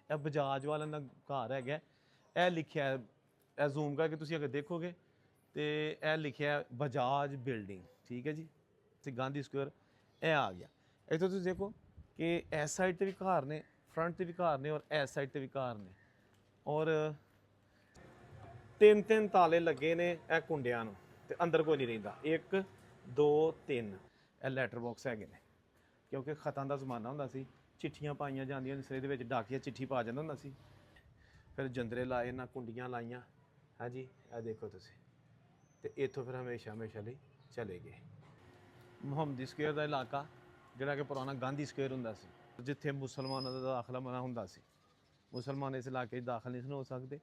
ਇਹ ਬਜਾਜ ਵਾਲਿਆਂ ਦਾ ਘਰ ਹੈਗਾ। ਇਹ ਲਿਖਿਆ, ਇਹ ਜ਼ੂਮ ਕਰਕੇ ਤੁਸੀਂ ਅਗਰ ਦੇਖੋਗੇ ਤੇ ਇਹ ਲਿਖਿਆ ਬਜਾਜ ਬਿਲਡਿੰਗ, ਠੀਕ ਹੈ ਜੀ, ਤੇ ਗਾਂਧੀ ਸਕੁਅਰ ਇਹ ਆ ਗਿਆ। ਇੱਥੋਂ ਤੁਸੀਂ ਦੇਖੋ ਕਿ ਇਸ ਸਾਈਡ ਤੇ ਵੀ ਘਰ ਨੇ, ਫਰੰਟ ਤੇ ਵੀ ਘਰ ਨੇ, ਔਰ ਇਸ ਸਾਈਡ ਤੇ ਵੀ ਘਰ ਨੇ, ਔਰ ਤਿੰਨ ਤਿੰਨ ਤਾਲੇ ਲੱਗੇ ਨੇ ਇਹ ਕੁੰਡਿਆਂ ਨੂੰ, ਤੇ ਅੰਦਰ ਕੋਈ ਨਹੀਂ ਰਹਿੰਦਾ। 1 2 3 ਇਹ ਲੈਟਰ ਬਾਕਸ ਹੈਗੇ ਨੇ, ਕਿਉਂਕਿ ਖਤਾਂ ਦਾ ਜ਼ਮਾਨਾ ਹੁੰਦਾ ਸੀ, ਚਿੱਠੀਆਂ ਪਾਈਆਂ ਜਾਂਦੀਆਂ ਸਿਰੇ ਦੇ ਵਿੱਚ, ਡਾਕੀਆ ਚਿੱਠੀ ਪਾ ਜਾਂਦਾ ਹੁੰਦਾ ਸੀ, ਫਿਰ ਜੰਦਰੇ ਲਾਏ ਨਾ, ਕੁੰਡੀਆਂ ਲਾਈਆਂ। ਹਾਂਜੀ ਇਹ ਦੇਖੋ ਤੁਸੀਂ, ਤੇ ਇੱਥੋਂ ਫਿਰ ਹਮੇਸ਼ਾ ਲਈ ਚਲੇ ਗਏ। ਮੁਹੰਮਦੀ ਸਕੁਅਰ ਦਾ ਇਲਾਕਾ ਜਿਹੜਾ ਕਿ ਪੁਰਾਣਾ ਗਾਂਧੀ ਸਕੁਅਰ ਹੁੰਦਾ ਸੀ, ਜਿੱਥੇ ਮੁਸਲਮਾਨਾਂ ਦਾ ਦਾਖਲਾ ਮਨਾ ਹੁੰਦਾ ਸੀ, ਮੁਸਲਮਾਨ ਇਸ ਇਲਾਕੇ 'ਚ ਦਾਖਲ ਨਹੀਂ ਹੋ ਸਕਦੇ।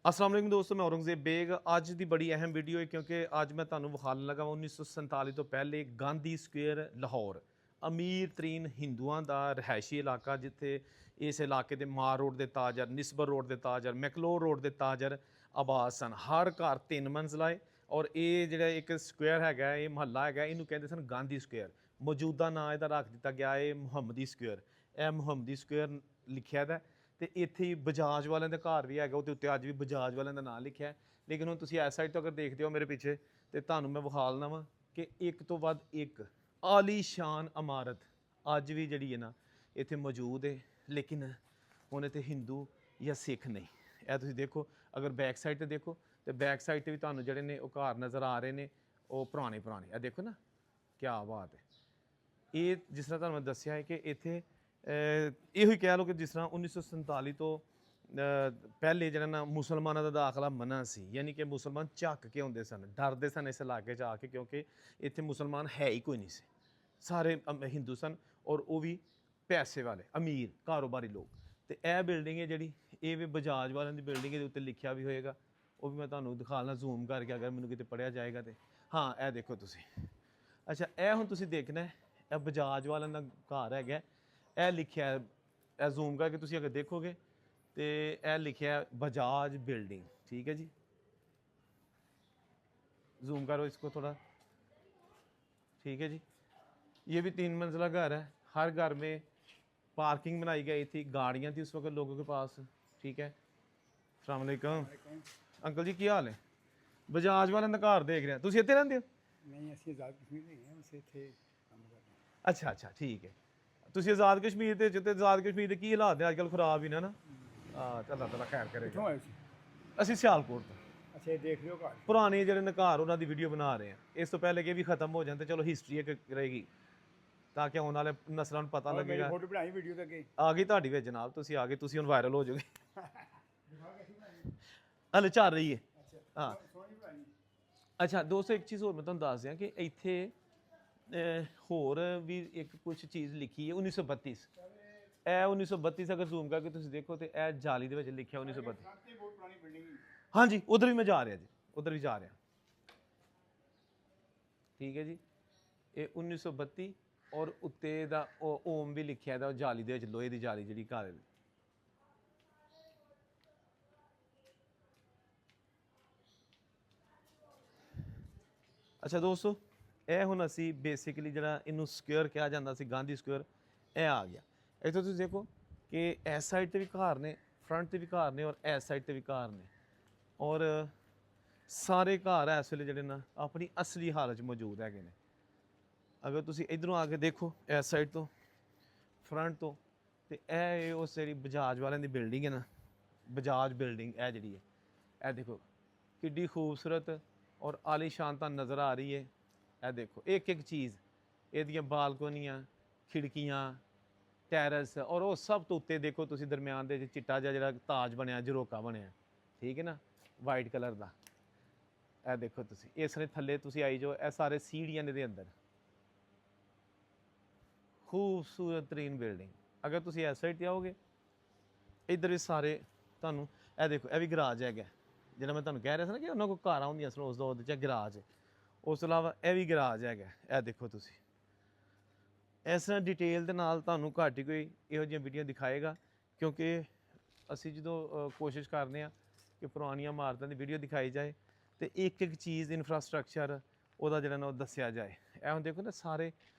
अस्सलाम वालेकुम दोस्तों, मैं औरंगजेब बेग। ਅੱਜ ਦੀ ਬੜੀ ਅਹਿਮ ਵੀਡੀਓ ਹੈ ਕਿਉਂਕਿ ਅੱਜ ਮੈਂ ਤੁਹਾਨੂੰ ਵਿਖਾਉਣ ਲੱਗਾ 1947 ਤੋਂ ਪਹਿਲੇ ਗਾਂਧੀ ਸਕੁਅਰ ਲਾਹੌਰ, ਅਮੀਰ ਤਰੀਨ ਹਿੰਦੂਆਂ ਦਾ ਰਿਹਾਇਸ਼ੀ ਇਲਾਕਾ, ਜਿੱਥੇ ਇਸ ਇਲਾਕੇ ਦੇ ਮਾਰ ਰੋਡ ਦੇ ਤਾਜਰ, ਨਿਸਬਰ ਰੋਡ ਦੇ ਤਾਜਰ, ਮੈਕਲੋਰ ਰੋਡ ਦੇ ਤਾਜਰ ਆਬਾਦ ਸਨ। ਹਰ ਘਰ 3 ਮੰਜ਼ਲਾ ਹੈ, ਔਰ ਇਹ ਜਿਹੜਾ ਇੱਕ ਸਕੁਅਰ ਹੈਗਾ, ਇਹ ਮਹੱਲਾ ਹੈਗਾ, ਇਹਨੂੰ ਕਹਿੰਦੇ ਸਨ ਗਾਂਧੀ ਸਕੁਅਰ। ਮੌਜੂਦਾ ਨਾਂ ਇਹਦਾ ਰੱਖ ਦਿੱਤਾ ਗਿਆ ਹੈ ਮੁਹੰਮਦੀ ਸਕੁਅਰ। ਇਹ ਮੁਹੰਮਦੀ ਸਕੁਅਰ ਲਿਖਿਆ ਦਾ, ਤੇ ਇੱਥੇ ਹੀ ਬਜਾਜ ਵਾਲਿਆਂ ਦਾ ਘਰ ਵੀ ਹੈਗਾ, ਉਹਦੇ ਉੱਤੇ ਅੱਜ ਵੀ ਬਜਾਜ ਵਾਲਿਆਂ ਦਾ ਨਾਂ ਲਿਖਿਆ। ਲੇਕਿਨ ਹੁਣ ਤੁਸੀਂ ਇਸ ਸਾਈਡ ਤੋਂ ਅਗਰ ਦੇਖਦੇ ਹੋ ਮੇਰੇ ਪਿੱਛੇ, ਤੇ ਤੁਹਾਨੂੰ ਮੈਂ ਵਿਖਾ ਲੈਣਾ ਵਾ ਕਿ ਇੱਕ ਤੋਂ ਵੱਧ ਇੱਕ ਆਲੀਸ਼ਾਨ ਇਮਾਰਤ ਅੱਜ ਵੀ ਜਿਹੜੀ ਹੈ ਨਾ ਇੱਥੇ ਮੌਜੂਦ ਹੈ, ਲੇਕਿਨ ਹੁਣ ਇੱਥੇ ਹਿੰਦੂ ਜਾਂ ਸਿੱਖ ਨਹੀਂ। ਇਹ ਤੁਸੀਂ ਦੇਖੋ, ਅਗਰ ਬੈਕ ਸਾਈਡ ਤੇ ਦੇਖੋ ਤੇ ਬੈਕ ਸਾਈਡ ਤੇ ਵੀ ਤੁਹਾਨੂੰ ਜਿਹੜੇ ਨੇ ਉਹ ਘਰ ਨਜ਼ਰ ਆ ਰਹੇ ਨੇ, ਉਹ ਪੁਰਾਣੇ। ਇਹ ਦੇਖੋ ਨਾ, ਕਿਆ ਬਾਤ ਹੈ। ਇਹ ਜਿਸ ਤਰ੍ਹਾਂ ਤੁਹਾਨੂੰ ਮੈਂ ਦੱਸਿਆ ਹੈ ਕਿ ਇੱਥੇ ਇਹੋ ਹੀ ਕਹਿ ਲਓ ਕਿ ਜਿਸ ਤਰ੍ਹਾਂ 1947 ਤੋਂ ਪਹਿਲੇ ਜਿਹੜਾ ਨਾ ਮੁਸਲਮਾਨਾਂ ਦਾ ਦਾਖਲਾ ਮਨਾ ਸੀ, ਯਾਨੀ ਕਿ ਮੁਸਲਮਾਨ ਝੱਕ ਕੇ ਆਉਂਦੇ ਸਨ, ਡਰਦੇ ਸਨ ਇਸ ਇਲਾਕੇ 'ਚ ਆ ਕੇ, ਕਿਉਂਕਿ ਇੱਥੇ ਮੁਸਲਮਾਨ ਹੈ ਹੀ ਕੋਈ ਨਹੀਂ ਸੀ, ਸਾਰੇ ਹਿੰਦੂ ਸਨ, ਔਰ ਉਹ ਵੀ ਪੈਸੇ ਵਾਲੇ ਅਮੀਰ ਕਾਰੋਬਾਰੀ ਲੋਕ। ਤੇ ਇਹ ਬਿਲਡਿੰਗ ਹੈ ਜਿਹੜੀ, ਇਹ ਵੀ ਬਜਾਜ ਵਾਲਿਆਂ ਦੀ ਬਿਲਡਿੰਗ, ਇਹਦੇ ਉੱਤੇ ਲਿਖਿਆ ਵੀ ਹੋਏਗਾ, ਉਹ ਵੀ ਮੈਂ ਤੁਹਾਨੂੰ ਦਿਖਾ ਲੈਣਾ ਜ਼ੂਮ ਕਰਕੇ, ਅਗਰ ਮੈਨੂੰ ਕਿਤੇ ਪੜ੍ਹਿਆ ਜਾਏਗਾ ਤੇ। ਹਾਂ ਇਹ ਦੇਖੋ ਤੁਸੀਂ। ਅੱਛਾ, ਇਹ ਹੁਣ ਤੁਸੀਂ ਦੇਖਣਾ, ਇਹ ਬਜਾਜ ਵਾਲਿਆਂ ਦਾ ਘਰ ਹੈਗਾ। ਇਹ ਲਿਖਿਆ, ਇਹ ਜ਼ੂਮ ਕਰਕੇ ਤੁਸੀਂ ਅਗਰ ਦੇਖੋਗੇ ਤੇ ਇਹ ਲਿਖਿਆ बजाज बिल्डिंग, ठीक है जी। जूम करो इसको थोड़ा, ठीक है जी। ये भी 3 मंजिला घर है। हर घर में पार्किंग बनाई गई थी, गाड़ियाँ थी उस वक्त लोगों के पास, ठीक है। अस्सलाम वालेकुम अंकल जी, की हाल है? बजाज वाले का घर देख रहे हैं, तुम इतने रहते हो? नहीं, ਅਸੀਂ ਆਜ਼ਾਦ ਕਸ਼ਮੀਰ ਨਹੀਂ ਹਾਂ, ਅਸੀਂ ਇੱਥੇ ਕੰਮ ਕਰਦੇ ਹਾਂ। ਅੱਛਾ ਅੱਛਾ, ਠੀਕ ਹੈ। ਤੁਸੀਂ ਆਜ਼ਾਦ ਕਸ਼ਮੀਰ ਦੇ ਜਿੱਤੇ ਆਜ਼ਾਦ ਕਸ਼ਮੀਰ ਦੇ ਕੀ ਹਾਲਾਤ ਨੇ ਅੱਜ ਕੱਲ੍ਹ? ਖਰਾਬ ਹੀ ਨਾ ਅੱਲਾਹ ਤਾਲਾ ਖੈਰ ਕਰੇ। ਕਿੱਥੋਂ ਆਏ ਸੀ? ਅਸੀਂ ਸਿਆਲਕੋਟ ਤੋਂ। ਅੱਛਾ, ਇਹ ਦੇਖ ਲਿਓ ਘਰ ਪੁਰਾਣੇ ਜਿਹੜੇ ਨੇ ਘਰ, ਉਹਨਾਂ ਦੀ ਵੀਡੀਓ ਬਣਾ ਰਹੇ ਆ, ਇਸ ਤੋਂ ਪਹਿਲੇ ਕਿ ਵੀ ਖਤਮ ਹੋ ਜਾਣ ਤੇ ਚਲੋ ਹਿਸਟਰੀ ਇੱਕ ਰਹੇਗੀ, ਤਾਂ ਕਿ ਆਉਣ ਵਾਲੇ ਨਸਲਾਂ ਨੂੰ ਪਤਾ ਲੱਗੇਗਾ। ਫੋਟੋ ਬਣਾਈ ਵੀਡੀਓ ਤੇ ਅੱਗੇ ਆ ਗਈ ਤੁਹਾਡੀ ਵਿੱਚ ਜਨਾਬ, ਤੁਸੀਂ ਆ ਗਏ, ਤੁਸੀਂ ਹੁਣ ਵਾਇਰਲ ਹੋ ਜਾਓਗੇ। ਹਲੇ ਚੱਲ ਰਹੀ ਹੈ। ਹਾਂ ਅੱਛਾ ਦੋਸਤੋ, ਇੱਕ ਚੀਜ਼ ਹੋਰ ਮੈਂ ਤੁਹਾਨੂੰ ਦੱਸ ਦਿਆਂ ਕਿ ਇੱਥੇ ਹੋਰ ਵੀ ਇੱਕ ਕੁਛ ਚੀਜ਼ ਲਿਖੀ ਹੈ 1932। ਇਹ 1932 ਅਗਰ ਜ਼ੂਮ ਕਰਕੇ ਤੁਸੀਂ ਦੇਖੋ ਤੇ ਇਹ ਜਾਲੀ ਦੇ ਵਿੱਚ ਲਿਖਿਆ 1932। ਬਹੁਤ ਪੁਰਾਣੀ ਬਿਲਡਿੰਗ। ਹਾਂਜੀ ਉਧਰ ਵੀ ਮੈਂ ਜਾ ਰਿਹਾ ਜੀ, ਉਧਰ ਵੀ ਜਾ ਰਿਹਾ, ਠੀਕ ਹੈ ਜੀ। ਇਹ 1932, ਔਰ ਉੱਤੇ ਦਾ ਓਮ ਵੀ ਲਿਖਿਆ ਦਾ ਜਾਲੀ ਦੇ ਵਿੱਚ, ਲੋਹੇ ਦੀ ਜਾਲੀ ਜਿਹੜੀ ਘਰ। ਅੱਛਾ ਦੋਸਤੋ, ਇਹ ਹੁਣ ਅਸੀਂ ਬੇਸਿਕਲੀ ਜਿਹੜਾ ਇਹਨੂੰ ਸਕੁਅਰ ਕਿਹਾ ਜਾਂਦਾ ਸੀ, ਗਾਂਧੀ ਸਕੁਅਰ, ਇਹ ਆ ਗਿਆ। ਇੱਥੋਂ ਤੁਸੀਂ ਦੇਖੋ ਕਿ ਇਸ ਸਾਈਡ ਤੇ ਵੀ ਘਰ ਨੇ, ਫਰੰਟ ਤੇ ਵੀ ਘਰ ਨੇ, ਔਰ ਇਸ ਸਾਈਡ ਤੇ ਵੀ ਘਰ ਨੇ, ਔਰ ਸਾਰੇ ਘਰ ਇਸ ਵੇਲੇ ਜਿਹੜੇ ਨਾ ਆਪਣੀ ਅਸਲੀ ਹਾਲਤ 'ਚ ਮੌਜੂਦ ਹੈਗੇ ਨੇ। ਅਗਰ ਤੁਸੀਂ ਇੱਧਰੋਂ ਆ ਕੇ ਦੇਖੋ ਇਸ ਸਾਈਡ ਤੋਂ, ਫਰੰਟ ਤੋਂ, ਤੇ ਇਹ ਉਸ ਜਿਹੜੀ ਬਜਾਜ ਵਾਲਿਆਂ ਦੀ ਬਿਲਡਿੰਗ ਹੈ ਨਾ, ਬਜਾਜ ਬਿਲਡਿੰਗ ਇਹ ਜਿਹੜੀ ਹੈ, ਇਹ ਦੇਖੋ ਕਿੱਡੀ ਖੂਬਸੂਰਤ ਔਰ ਆਲੀਸ਼ਾਨ ਤਾਂ ਨਜ਼ਰ ਆ ਰਹੀ ਹੈ। ਇਹ ਦੇਖੋ ਇੱਕ ਇੱਕ ਚੀਜ਼, ਇਹਦੀਆਂ ਬਾਲਕੋਨੀਆਂ, ਖਿੜਕੀਆਂ, ਟੈਰਸ, ਔਰ ਉਹ ਸਭ ਤੋਂ ਉੱਤੇ ਦੇਖੋ ਤੁਸੀਂ ਦਰਮਿਆਨ ਦੇ ਚਿੱਟਾ ਜਿਹਾ ਜਿਹੜਾ ਤਾਜ ਬਣਿਆ, ਝਰੋਕਾ ਬਣਿਆ, ਠੀਕ ਹੈ ਨਾ, ਵਾਈਟ ਕਲਰ ਦਾ। ਇਹ ਦੇਖੋ ਤੁਸੀਂ, ਇਸ ਨੇ ਥੱਲੇ ਤੁਸੀਂ ਆਈ ਜੋ, ਇਹ ਸਾਰੇ ਸੀੜੀਆਂ ਦੇ ਅੰਦਰ, ਖੂਬਸੂਰਤ ਤਰੀਨ ਬਿਲਡਿੰਗ। ਅਗਰ ਤੁਸੀਂ ਇਸ ਸਾਈਡ ਤੇ ਆਓਗੇ, ਇੱਧਰ ਵੀ ਸਾਰੇ ਤੁਹਾਨੂੰ, ਇਹ ਦੇਖੋ ਇਹ ਵੀ ਗਰਾਜ ਹੈਗਾ, ਜਿਹੜਾ ਮੈਂ ਤੁਹਾਨੂੰ ਕਹਿ ਰਿਹਾ ਸੀ ਨਾ ਕਿ ਉਹਨਾਂ ਕੋਲ ਕਾਰਾਂ ਹੁੰਦੀਆਂ ਸਨ ਉਸ ਦੌਰ ਦੇ 'ਚ, ਗਰਾਜ। ਉਸ ਤੋਂ ਇਲਾਵਾ ਇਹ ਵੀ ਗਰਾਜ ਹੈਗਾ। ਇਹ ਦੇਖੋ ਤੁਸੀਂ, ਇਸ ਤਰ੍ਹਾਂ ਡਿਟੇਲ ਦੇ ਨਾਲ ਤੁਹਾਨੂੰ ਘੱਟ ਹੀ ਕੋਈ ਇਹੋ ਜਿਹੀਆਂ ਵੀਡੀਓ ਦਿਖਾਏਗਾ, ਕਿਉਂਕਿ ਅਸੀਂ ਜਦੋਂ ਕੋਸ਼ਿਸ਼ ਕਰਦੇ ਹਾਂ ਕਿ ਪੁਰਾਣੀਆਂ ਇਮਾਰਤਾਂ ਦੀ ਵੀਡੀਓ ਦਿਖਾਈ ਜਾਏ ਤੇ ਇੱਕ ਇੱਕ ਚੀਜ਼, ਇਨਫਰਾਸਟਰਕਚਰ ਉਹਦਾ ਜਿਹੜਾ ਨਾ ਉਹ ਦੱਸਿਆ ਜਾਏ। ਇਹ ਹੁਣ ਦੇਖੋ ਨਾ, ਸਾਰੇ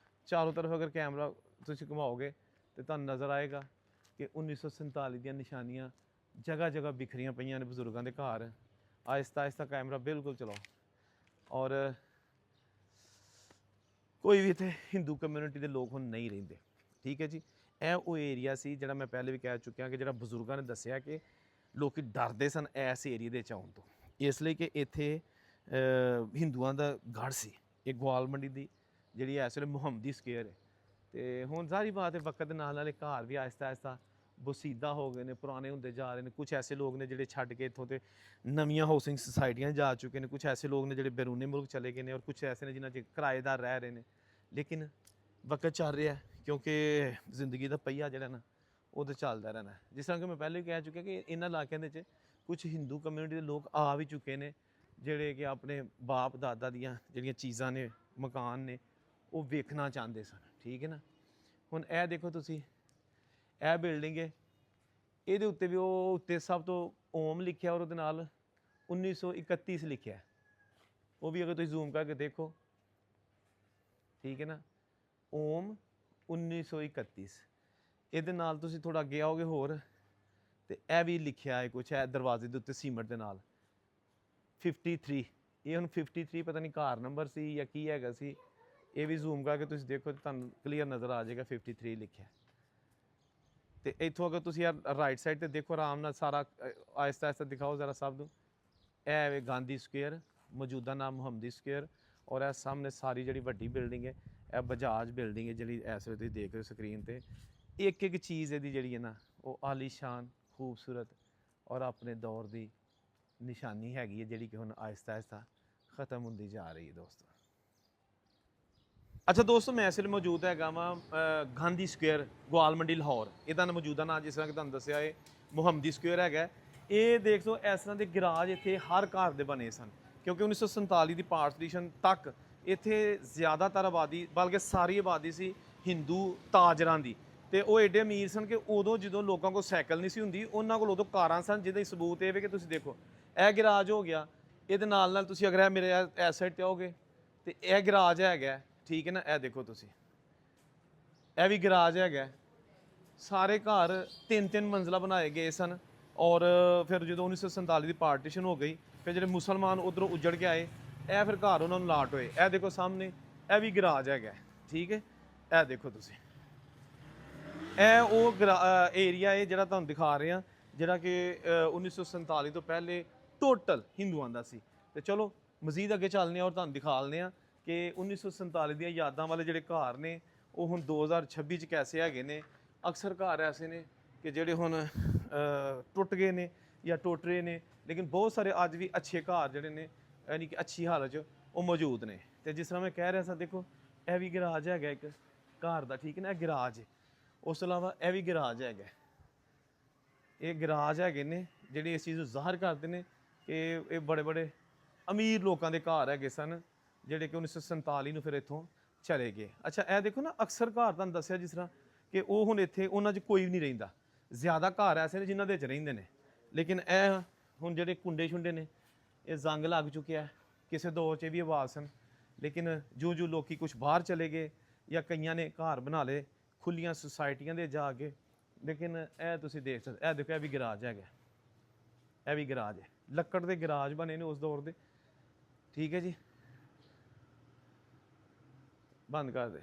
ਚਾਰੋਂ ਤਰਫ ਅਗਰ ਕੈਮਰਾ ਤੁਸੀਂ ਘੁਮਾਓਗੇ ਤੇ ਤੁਹਾਨੂੰ ਨਜ਼ਰ ਆਏਗਾ ਕਿ 1947 ਦੀਆਂ ਨਿਸ਼ਾਨੀਆਂ ਜਗ੍ਹਾ ਜਗ੍ਹਾ ਬਿਖਰੀਆਂ ਪਈਆਂ ਨੇ ਬਜ਼ੁਰਗਾਂ ਦੇ ਘਰ। ਆਹਿਸਤਾ ਆਹਿਸਤਾ ਕੈਮਰਾ ਬਿਲਕੁਲ ਚਲਾਓ। ਔਰ ਕੋਈ ਵੀ ਇੱਥੇ ਹਿੰਦੂ ਕਮਿਊਨਿਟੀ ਦੇ ਲੋਕ ਹੁਣ ਨਹੀਂ ਰਹਿੰਦੇ, ਠੀਕ ਹੈ ਜੀ। ਇਹ ਉਹ ਏਰੀਆ ਸੀ ਜਿਹੜਾ ਮੈਂ ਪਹਿਲੇ ਵੀ ਕਹਿ ਚੁੱਕਿਆ ਕਿ ਜਿਹੜਾ ਬਜ਼ੁਰਗਾਂ ਨੇ ਦੱਸਿਆ ਕਿ ਲੋਕੀ ਡਰਦੇ ਸਨ ਇਸ ਏਰੀਏ ਦੇ ਵਿੱਚ ਆਉਣ ਤੋਂ, ਇਸ ਲਈ ਕਿ ਇੱਥੇ ਹਿੰਦੂਆਂ ਦਾ ਗੜ੍ਹ ਸੀ। ਇਹ ਗਵਾਲ ਮੰਡੀ ਦੀ ਜਿਹੜੀ ਇਸ ਵੇਲੇ ਮੁਹੰਮਦੀ ਸਕੁਅਰ ਹੈ। ਤੇ ਹੁਣ ਜ਼ਾਹਰੀ ਬਾਤ ਹੈ ਵਕਤ ਦੇ ਨਾਲ ਨਾਲ ਇਹ ਘਰ ਵੀ ਆਹਿਸਤਾ ਆਹਿਸਤਾ ਬਸੀਦਾ ਹੋ ਗਏ ਨੇ, ਪੁਰਾਣੇ ਹੁੰਦੇ ਜਾ ਰਹੇ ਨੇ। ਕੁਝ ਐਸੇ ਲੋਕ ਨੇ ਜਿਹੜੇ ਛੱਡ ਕੇ ਇੱਥੋਂ ਤੇ ਨਵੀਆਂ ਹਾਊਸਿੰਗ ਸੁਸਾਇਟੀਆਂ ਜਾ ਚੁੱਕੇ ਨੇ, ਕੁਝ ਐਸੇ ਲੋਕ ਨੇ ਜਿਹੜੇ ਬੈਰੂਨੇ ਮੁਲਕ ਚਲੇ ਗਏ ਨੇ, ਔਰ ਕੁਝ ਐਸੇ ਨੇ ਜਿਨ੍ਹਾਂ 'ਚ ਕਿਰਾਏਦਾਰ ਰਹਿ ਰਹੇ ਨੇ। ਲੇਕਿਨ ਵਕਤ ਚੱਲ ਰਿਹਾ ਕਿਉਂਕਿ ਜ਼ਿੰਦਗੀ ਦਾ ਪਹੀਆ ਜਿਹੜਾ ਨਾ ਉਹ ਤਾਂ ਚੱਲਦਾ ਰਹਿਣਾ। ਜਿਸ ਤਰ੍ਹਾਂ ਕਿ ਮੈਂ ਪਹਿਲੇ ਵੀ ਕਹਿ ਚੁੱਕਿਆ ਕਿ ਇਹਨਾਂ ਇਲਾਕਿਆਂ ਦੇ ਵਿੱਚ ਕੁਝ ਹਿੰਦੂ ਕਮਿਊਨਿਟੀ ਦੇ ਲੋਕ ਆ ਵੀ ਚੁੱਕੇ ਨੇ ਜਿਹੜੇ ਕਿ ਆਪਣੇ ਬਾਪ ਦਾਦਾ ਦੀਆਂ ਜਿਹੜੀਆਂ ਚੀਜ਼ਾਂ ਨੇ, ਮਕਾਨ ਨੇ, ਉਹ ਵੇਖਣਾ ਚਾਹੁੰਦੇ ਸਨ, ਠੀਕ ਹੈ ਨਾ। ਹੁਣ ਇਹ ਦੇਖੋ ਤੁਸੀਂ, ਇਹ ਬਿਲਡਿੰਗ ਹੈ, ਇਹਦੇ ਉੱਤੇ ਵੀ ਉਹ ਉੱਤੇ ਸਭ ਤੋਂ ਓਮ ਲਿਖਿਆ ਔਰ ਉਹਦੇ ਨਾਲ 1931 ਲਿਖਿਆ। ਉਹ ਵੀ ਅਗਰ ਤੁਸੀਂ ਜ਼ੂਮ ਕਰਕੇ ਦੇਖੋ, ਠੀਕ ਹੈ ਨਾ, ਓਮ 1931। ਇਹਦੇ ਨਾਲ ਤੁਸੀਂ ਥੋੜਾ ਅੱਗੇ ਆਓਗੇ ਹੋਰ ਤੇ ਇਹ ਵੀ ਲਿਖਿਆ ਹੈ ਕੁਛ, ਹੈ ਦਰਵਾਜ਼ੇ ਦੇ ਉੱਤੇ ਸੀਮਟ ਦੇ ਨਾਲ 53। ਇਹ ਹੁਣ 53 ਪਤਾ ਨਹੀਂ ਘਰ ਨੰਬਰ ਸੀ ਜਾਂ ਕੀ ਹੈਗਾ ਸੀ। ਇਹ ਵੀ ਜ਼ੂਮ ਕਰਕੇ ਤੁਸੀਂ ਦੇਖੋ ਤੁਹਾਨੂੰ ਕਲੀਅਰ ਨਜ਼ਰ ਆ ਜਾਏਗਾ 53 ਲਿਖਿਆ। ਤੇ ਇੱਥੋਂ ਅਗਰ ਤੁਸੀਂ ਰਾਈਟ ਸਾਈਡ ਤੇ ਦੇਖੋ ਆਰਾਮ ਨਾਲ ਸਾਰਾ ਆਹਿਸਤਾ ਆਹਿਸਤਾ ਦਿਖਾਓ ਜ਼ਰਾ ਸਭ ਨੂੰ। ਇਹ ਵੇ ਗਾਂਧੀ ਸਕੁਅਰ, ਮੌਜੂਦਾ ਨਾਮ ਮੁਹੰਮਦੀ ਸਕੁਅਰ। ਔਰ ਇਹ ਸਾਹਮਣੇ ਸਾਰੀ ਜਿਹੜੀ ਵੱਡੀ ਬਿਲਡਿੰਗ ਹੈ ਇਹ ਬਜਾਜ ਬਿਲਡਿੰਗ ਹੈ ਜਿਹੜੀ ਇਸ ਵੇਲੇ ਤੁਸੀਂ ਦੇਖ ਰਹੇ ਹੋ ਸਕਰੀਨ ਤੇ। ਇੱਕ ਇੱਕ ਚੀਜ਼ ਇਹਦੀ ਜਿਹੜੀ ਹੈ ਨਾ ਉਹ ਆਲੀਸ਼ਾਨ, ਖੂਬਸੂਰਤ ਔਰ ਆਪਣੇ ਦੌਰ ਦੀ ਨਿਸ਼ਾਨੀ ਹੈਗੀ ਹੈ ਜਿਹੜੀ ਕਿ ਹੁਣ ਆਹਿਸਤਾ ਆਹਿਸਤਾ ਖਤਮ ਹੁੰਦੀ ਜਾ ਰਹੀ ਹੈ ਦੋਸਤੋ। ਅੱਛਾ ਦੋਸਤੋ, ਮੈਂ ਇਸ ਵੇਲੇ ਮੌਜੂਦ ਹੈਗਾ ਵਾਂ ਗਾਂਧੀ ਸਕੁਅਰ, ਗਵਾਲ ਮੰਡੀ ਲਾਹੌਰ। ਇਹਦਾ ਮੌਜੂਦਾ ਨਾਂ ਜਿਸ ਤਰ੍ਹਾਂ ਕਿ ਤੁਹਾਨੂੰ ਦੱਸਿਆ ਇਹ ਮੁਹੰਮਦੀ ਸਕੁਅਰ ਹੈਗਾ। ਇਹ ਦੇਖ ਲਓ ਇਸ ਤਰ੍ਹਾਂ ਦੇ ਗਰਾਜ ਇੱਥੇ ਹਰ ਘਰ ਦੇ ਬਣੇ ਸਨ ਕਿਉਂਕਿ 1947 ਦੀ ਪਾਰਟੀਸ਼ਨ ਤੱਕ ਇੱਥੇ ਜ਼ਿਆਦਾਤਰ ਆਬਾਦੀ, ਬਲਕਿ ਸਾਰੀ ਆਬਾਦੀ ਸੀ ਹਿੰਦੂ ਤਾਜਰਾਂ ਦੀ। ਤੇ ਉਹ ਐਡੇ ਅਮੀਰ ਸਨ ਕਿ ਉਦੋਂ ਜਦੋਂ ਲੋਕਾਂ ਕੋਲ ਸਾਈਕਲ ਨਹੀਂ ਸੀ ਹੁੰਦੀ, ਉਹਨਾਂ ਕੋਲ ਉਦੋਂ ਕਾਰਾਂ ਸਨ, ਜਿਹਦਾ ਸਬੂਤ ਇਹ ਵੇ ਕਿ ਤੁਸੀਂ ਦੇਖੋ ਇਹ ਗਰਾਜ ਹੋ ਗਿਆ। ਇਹਦੇ ਨਾਲ ਨਾਲ ਤੁਸੀਂ ਅਗਰ ਇਹ ਮੇਰੇ ਇਸ ਸਾਈਡ ਤੇ ਆਓਗੇ ਤੇ ਇਹ ਗਰਾਜ ਹੈਗਾ, ਠੀਕ ਹੈ ਨਾ। ਇਹ ਦੇਖੋ ਤੁਸੀਂ, ਇਹ ਵੀ ਗਰਾਜ ਹੈਗਾ। ਸਾਰੇ ਘਰ 3-3 ਮੰਜ਼ਲਾ ਬਣਾਏ ਗਏ ਸਨ। ਔਰ ਫਿਰ ਜਦੋਂ 1947 ਦੀ ਪਾਰਟੀਸ਼ਨ ਹੋ ਗਈ, ਫਿਰ ਜਿਹੜੇ ਮੁਸਲਮਾਨ ਉਧਰੋਂ ਉੱਜੜ ਕੇ ਆਏ, ਇਹ ਫਿਰ ਘਰ ਉਹਨਾਂ ਨੂੰ ਲਾਟ ਹੋਏ। ਇਹ ਦੇਖੋ ਸਾਹਮਣੇ ਇਹ ਵੀ ਗਰਾਜ ਹੈਗਾ, ਠੀਕ ਹੈ। ਇਹ ਦੇਖੋ ਤੁਸੀਂ, ਇਹ ਉਹ ਏਰੀਆ ਹੈ ਜਿਹੜਾ ਤੁਹਾਨੂੰ ਦਿਖਾ ਰਹੇ ਹਾਂ, ਜਿਹੜਾ ਕਿ 1947 ਤੋਂ ਪਹਿਲੇ ਟੋਟਲ ਹਿੰਦੂਆਂ ਦਾ ਸੀ। ਤੇ ਚਲੋ ਮਜ਼ੀਦ ਅੱਗੇ ਚੱਲਦੇ ਹਾਂ ਔਰ ਤੁਹਾਨੂੰ ਦਿਖਾ ਲੈਂਦੇ ਹਾਂ ਕਿ 1947 ਦੀਆਂ ਯਾਦਾਂ ਵਾਲੇ ਜਿਹੜੇ ਘਰ ਨੇ ਉਹ ਹੁਣ 2026 ਚ ਕੈਸੇ ਹੈਗੇ ਨੇ। ਅਕਸਰ ਘਰ ਐਸੇ ਨੇ ਕਿ ਜਿਹੜੇ ਹੁਣ ਟੁੱਟ ਗਏ ਨੇ ਜਾਂ ਟੁੱਟ ਰਹੇ ਨੇ, ਲੇਕਿਨ ਬਹੁਤ ਸਾਰੇ ਅੱਜ ਵੀ ਅੱਛੇ ਘਰ ਜਿਹੜੇ ਨੇ ਯਾਨੀ ਕਿ ਅੱਛੀ ਹਾਲਤ 'ਚ ਉਹ ਮੌਜੂਦ ਨੇ। ਤੇ ਜਿਸ ਤਰ੍ਹਾਂ ਮੈਂ ਕਹਿ ਰਿਹਾ ਸਾਂ, ਦੇਖੋ ਇਹ ਵੀ ਗਰਾਜ ਹੈਗਾ ਇੱਕ ਘਰ ਦਾ, ਠੀਕ ਹੈ ਨਾ। ਇਹ ਗਰਾਜ ਹੈ। ਉਸ ਤੋਂ ਇਲਾਵਾ ਇਹ ਵੀ ਗਰਾਜ ਹੈਗਾ। ਇਹ ਗਰਾਜ ਹੈਗੇ ਨੇ ਜਿਹੜੇ ਇਸ ਚੀਜ਼ ਨੂੰ ਜ਼ਾਹਰ ਕਰਦੇ ਨੇ ਕਿ ਇਹ ਬੜੇ ਬੜੇ ਅਮੀਰ ਲੋਕਾਂ ਦੇ ਘਰ ਹੈਗੇ ਸਨ ਜਿਹੜੇ ਕਿ 1947 ਨੂੰ ਫਿਰ ਇੱਥੋਂ ਚਲੇ ਗਏ। ਅੱਛਾ ਇਹ ਦੇਖੋ ਨਾ, ਅਕਸਰ ਘਰ ਤੁਹਾਨੂੰ ਦੱਸਿਆ ਜਿਸ ਤਰ੍ਹਾਂ ਕਿ ਉਹ ਹੁਣ ਇੱਥੇ ਉਹਨਾਂ 'ਚ ਕੋਈ ਵੀ ਨਹੀਂ ਰਹਿੰਦਾ। ਜ਼ਿਆਦਾ ਘਰ ਐਸੇ ਨੇ ਜਿਨ੍ਹਾਂ ਦੇ ਵਿੱਚ ਰਹਿੰਦੇ ਨੇ, ਲੇਕਿਨ ਇਹ ਹੁਣ ਜਿਹੜੇ ਕੁੰਡੇ ਛੁੰਡੇ ਨੇ ਇਹ ਜ਼ੰਗ ਲੱਗ ਚੁੱਕਿਆ। ਕਿਸੇ ਦੌਰ 'ਚ ਵੀ ਆਵਾਜ਼ ਸਨ, ਲੇਕਿਨ ਜੋ ਲੋਕੀ ਕੁਝ ਬਾਹਰ ਚਲੇ ਗਏ ਜਾਂ ਕਈਆਂ ਨੇ ਘਰ ਬਣਾ ਲਏ ਖੁੱਲੀਆਂ ਸੁਸਾਇਟੀਆਂ ਦੇ ਜਾ ਕੇ। ਲੇਕਿਨ ਇਹ ਤੁਸੀਂ ਦੇਖ ਸਕਦੇ, ਇਹ ਦੇਖੋ ਇਹ ਵੀ ਗਰਾਜ ਹੈਗਾ। ਇਹ ਵੀ ਗਰਾਜ ਹੈ, ਲੱਕੜ ਦੇ ਗਰਾਜ ਬਣੇ ਨੇ ਉਸ ਦੌਰ ਦੇ, ਠੀਕ ਹੈ ਜੀ। ਬੰਦ ਕਰ ਦੇ।